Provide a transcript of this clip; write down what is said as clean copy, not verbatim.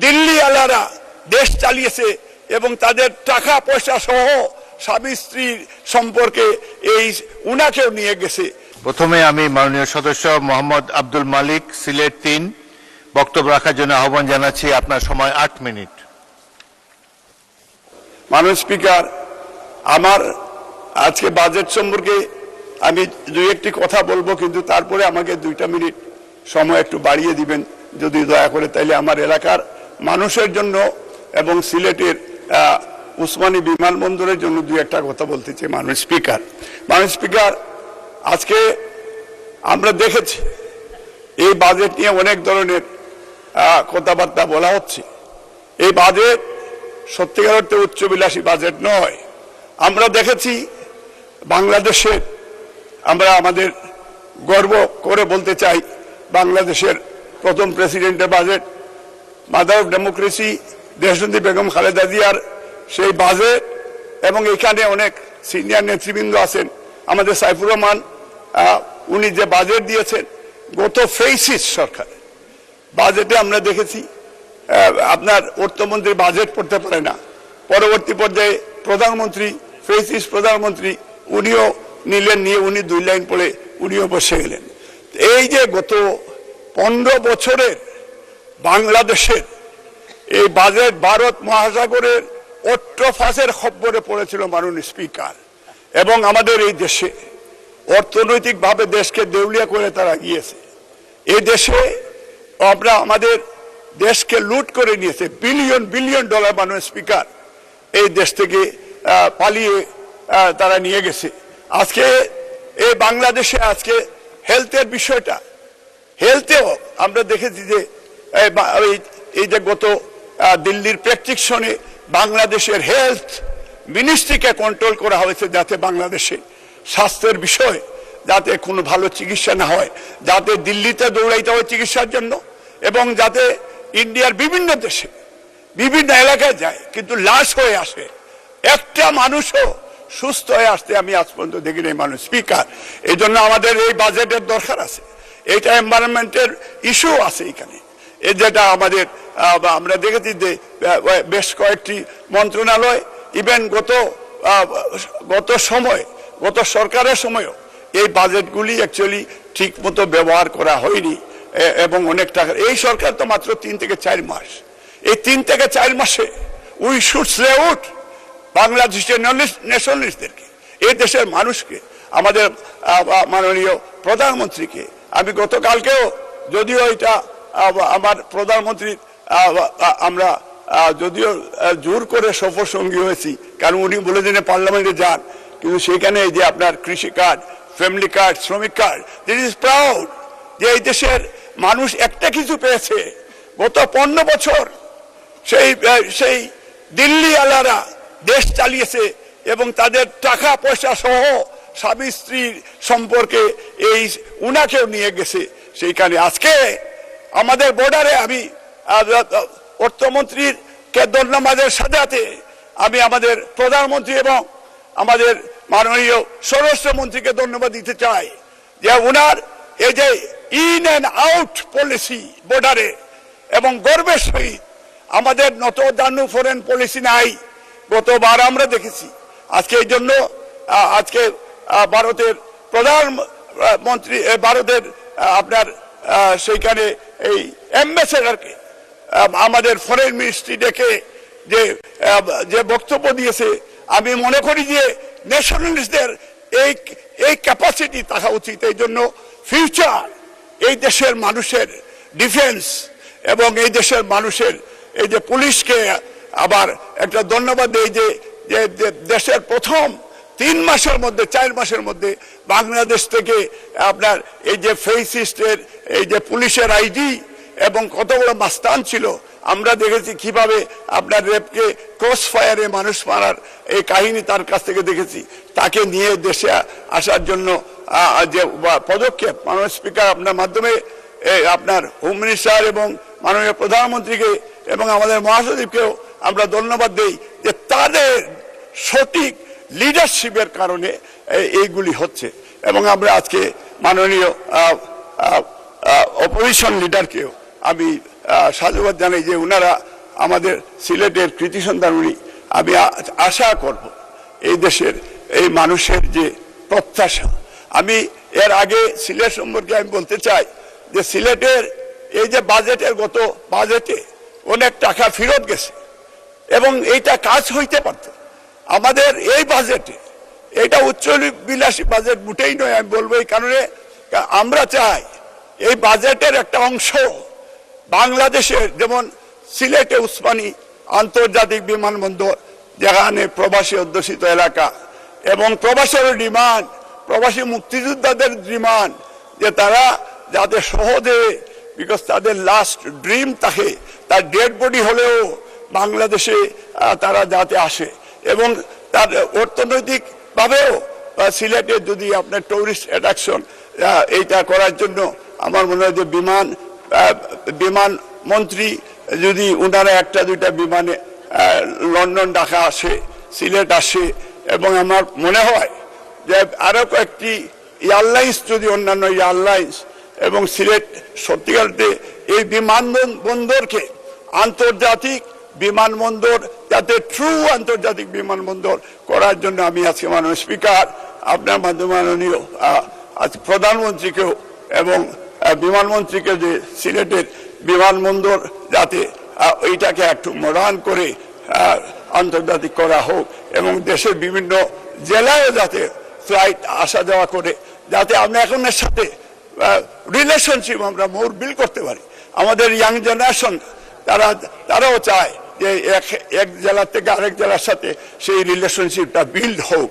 দিল্লি আলারা দেশ চালিয়েছে এবং তাদের টাকা পয়সা সহ স্বামী স্ত্রীর সম্পর্কে এই উনাকেও নিয়ে গেছে। প্রথমে আমি মাননীয় সদস্য মোহাম্মদ আব্দুল মালিক, সিলেট ৩ বক্তব্য রাখার জন্য আহ্বান জানাচ্ছি। আপনার সময় ৮ মিনিট। মাননীয় স্পিকার, আমার আজকে বাজেট সম্পর্কে আমি দুই একটি কথা বলবো, কিন্তু তারপরে আমাকে 2টা মিনিট সময় একটু বাড়িয়ে দিবেন যদি দয়া করে। তাইলে আমার এলাকার মানুষের জন্য এবং সিলেটের উসমানী বিমানবন্দরের জন্য দুই একটা কথা বলতে চাই। মাননীয় স্পিকার, আজকে আমরা দেখেছি এই বাজেট নিয়ে অনেক ধরনের কথাবার্তা বলা হচ্ছে। এই বাজেট সত্যিকার অর্থে উচ্চবিলাসী বাজেট নয়। আমরা দেখেছি বাংলাদেশের, আমরা আমাদের গর্ব করে বলতে চাই, বাংলাদেশের প্রথম প্রেসিডেন্টের বাজেট, মাদার অফ ডেমোক্রেসি দেশনেত্রী বেগম খালেদা জিয়ার সেই বাজেট, এবং এখানে অনেক সিনিয়র নেতৃবৃন্দ আছেন। আমাদের সাইফুর রহমান, উনি যে বাজেট দিয়েছেন, গত ফেসিস্ট সরকার বাজেটে আমরা দেখেছি আপনার অর্থমন্ত্রী বাজেট পড়তে পারে না। পরবর্তী পর্যায়ে প্রধানমন্ত্রী, ফেসিস্ট প্রধানমন্ত্রী, উনিও নিলেন, নিয়ে উনি 2 লাইন পড়ে উনিও বসে গেলেন। এই যে গত 15 বছরের বাংলাদেশের এই বাজেট ভারত মহাসাগরের অট্টফাসের খপ্পরে পড়েছিল মাননীয় স্পিকার, এবং আমাদের এই দেশে অর্থনৈতিকভাবে দেশকে দেউলিয়া করে তারা গিয়েছে। এই দেশে আমরা আমাদের দেশকে লুট করে নিয়েছে, বিলিয়ন বিলিয়ন ডলার মাননীয় স্পিকার এই দেশ থেকে পালিয়ে তারা নিয়ে গেছে। আজকে এই বাংলাদেশে আজকে হেলথের বিষয়টা, হেলথেও আমরা দেখেছি যে এই যে গত দিল্লির প্রেসক্রিপশনে বাংলাদেশের হেলথ মিনিস্ট্রিকে কন্ট্রোল করা হয়েছে, যাতে বাংলাদেশে স্বাস্থ্যের বিষয়ে যাতে কোনো ভালো চিকিৎসা না হয়, যাতে দিল্লিতে দৌড়াইতে হয় চিকিৎসার জন্য, এবং যাতে ইন্ডিয়ার বিভিন্ন দেশে বিভিন্ন এলাকায় যায় কিন্তু লাশ হয়ে আসে, একটা মানুষও সুস্থ হয়ে আসতে আমি আজ পর্যন্ত দেখিনি মাননীয় স্পিকার। এই জন্য আমাদের এই বাজেটের দরকার আছে। এটা এনভায়রনমেন্টের ইস্যু আছে এখানে, যেটা আমাদের আমরা দেখেছি যে বেশ কয়েকটি মন্ত্রণালয়, ইভেন গত সরকারের সময়ও এই বাজেটগুলি অ্যাকচুয়ালি ঠিক মতো ব্যবহার করা হয়নি, এবং অনেক টাকা। এই সরকার তো মাত্র 3 থেকে 4 মাস। এই 3 থেকে 4 মাসে উই শুড সেলুট বাংলাদেশের ন্যাশনালিস্টদেরকে, এই দেশের মানুষকে, আমাদের মাননীয় প্রধানমন্ত্রীকে। আমি গতকালকেও, যদিও এটা আমার প্রধানমন্ত্রী, আমরা যদিও জোর করে সফর সঙ্গী হয়েছি, কারণ উনি বলে দিনে পার্লামেন্টে যান, কিন্তু সেখানে যে আপনার কৃষি কার্ড, ফ্যামিলি কার্ড, শ্রমিক কার্ড, দিস ইজ প্রাউড যে এই দেশের মানুষ একটা কিছু পেয়েছে। গত 15 বছর সেই দিল্লি আলারা দেশ চালিয়েছে এবং তাদের টাকা পয়সা সহ স্বামী স্ত্রীর সম্পর্কে এই উনাকেও নিয়ে গেছে সেইখানে। আজকে আমাদের বর্ডারে আমি অর্থমন্ত্রীকে ধন্যবাদের সাথে আমি আমাদের প্রধানমন্ত্রী এবং আমাদের মাননীয় স্বরাষ্ট্রমন্ত্রীকে ধন্যবাদ দিতে চাই, যে উনার এই যে ইন অ্যান্ড আউট পলিসি বর্ডারে, এবং গর্বের সহিত আমাদের নত দানু ফরেন পলিসি নাই, গতবার আমরা দেখেছি। আজকে এই জন্য আজকে ভারতের প্রধানমন্ত্রী, ভারতের আপনার সেইখানে এই অ্যাম্বাসেডারকে আমাদের ফরেন মিনিস্ট্রি ডেকে যে বক্তব্য দিয়েছে, আমি মনে করি যে ন্যাশনালিস্টদের এই ক্যাপাসিটি থাকা উচিত। এই জন্য ফিউচার এই দেশের মানুষের ডিফেন্স এবং এই দেশের মানুষের এই যে পুলিশকে আবার একটা ধন্যবাদ দেই, যে দেশের প্রথম 3 মাসের মধ্যে 4 মাসের মধ্যে বাংলাদেশ থেকে আপনার এই যে ফেসিস্টের এই যে পুলিশের আইডি এবং কতগুলো মাস্তান ছিল, আমরা দেখেছি কিভাবে আপনার রেপকে ক্রস ফায়ারে মানুষ মারার এই কাহিনী তার কাছ থেকে দেখেছি। তাকে নিয়ে দেশে আসার জন্য যে পদক্ষেপ, মাননীয় স্পিকার আপনার মাধ্যমে আপনার হোম মিনিস্টার এবং মাননীয় প্রধানমন্ত্রীকে এবং আমাদের মহাসচিবকেও আমরা ধন্যবাদ দেই, যে তাদের সঠিক লিডারশিপের কারণে এইগুলি হচ্ছে। এবং আমরা আজকে মাননীয় অপোজিশন লিডারকেও আমি সাধুবাদ জানাই যে ওনারা আমাদের সিলেটের কৃতি সন্তান উনি। আমি আশা করব এই দেশের এই মানুষের যে প্রত্যাশা, আমি এর আগে সিলেট সম্পর্কে আমি বলতে চাই যে সিলেটের এই যে বাজেটের গত বাজেটে অনেক টাকা ফেরত গেছে এবং এইটা কাজ হইতে পারত আমাদের এই বাজেটে। এটা উচ্চ বিলাসী বাজেট মোটেই নয়, আমি বলবো এই কারণে আমরা চাই এই বাজেটের একটা অংশ বাংলাদেশের, যেমন সিলেটে উসমানী আন্তর্জাতিক বিমানবন্দর, যেখানে প্রবাসী অধ্যুষিত এলাকা এবং প্রবাসের ডিমান্ড, প্রবাসী মুক্তিযোদ্ধাদের ডিমান্ড যে তারা যাতে সহজে, বিকজ তাদের লাস্ট ড্রিম থাকে তার ডেড বডি হলেও বাংলাদেশে তারা যাতে আসে এবং তার অর্থনৈতিক ভাবেও সিলেটে যদি আপনার টুরিস্ট অ্যাট্রাকশন এইটা করার জন্য আমার মনে হয় যে বিমান মন্ত্রী যদি ওনারা একটা দুইটা বিমানে লন্ডন ঢাকা আসে, সিলেট আসে, এবং আমার মনে হয় যে আরো কয়েকটি এয়ারলাইন্স যদি অন্যান্য এয়ারলাইন্স এবং সিলেট সত্যিকারতে এই বিমানবন্দরকে আন্তর্জাতিক বিমানবন্দর, যাতে ট্রু আন্তর্জাতিক বিমানবন্দর করার জন্য আমি আজকে মাননীয় স্পিকার আপনার মাধ্যমে মাননীয় প্রধানমন্ত্রীকেও এবং বিমানমন্ত্রীকে যে সিলেটের বিমানবন্দর যাতে ওইটাকে একটু মডার্ন করে আন্তর্জাতিক করা হোক এবং দেশের বিভিন্ন জেলায় যাতে ফ্লাইট আসা যাওয়া করে, যাতে আমরা এখন এর সাথে রিলেশনশিপ আমরা মোর বিল্ড করতে পারি। আমাদের ইয়াং জেনারেশন তারাও চায় যে এক জেলা থেকে আরেক জেলার সাথে সেই রিলেশনশিপটা বিল্ড হোক।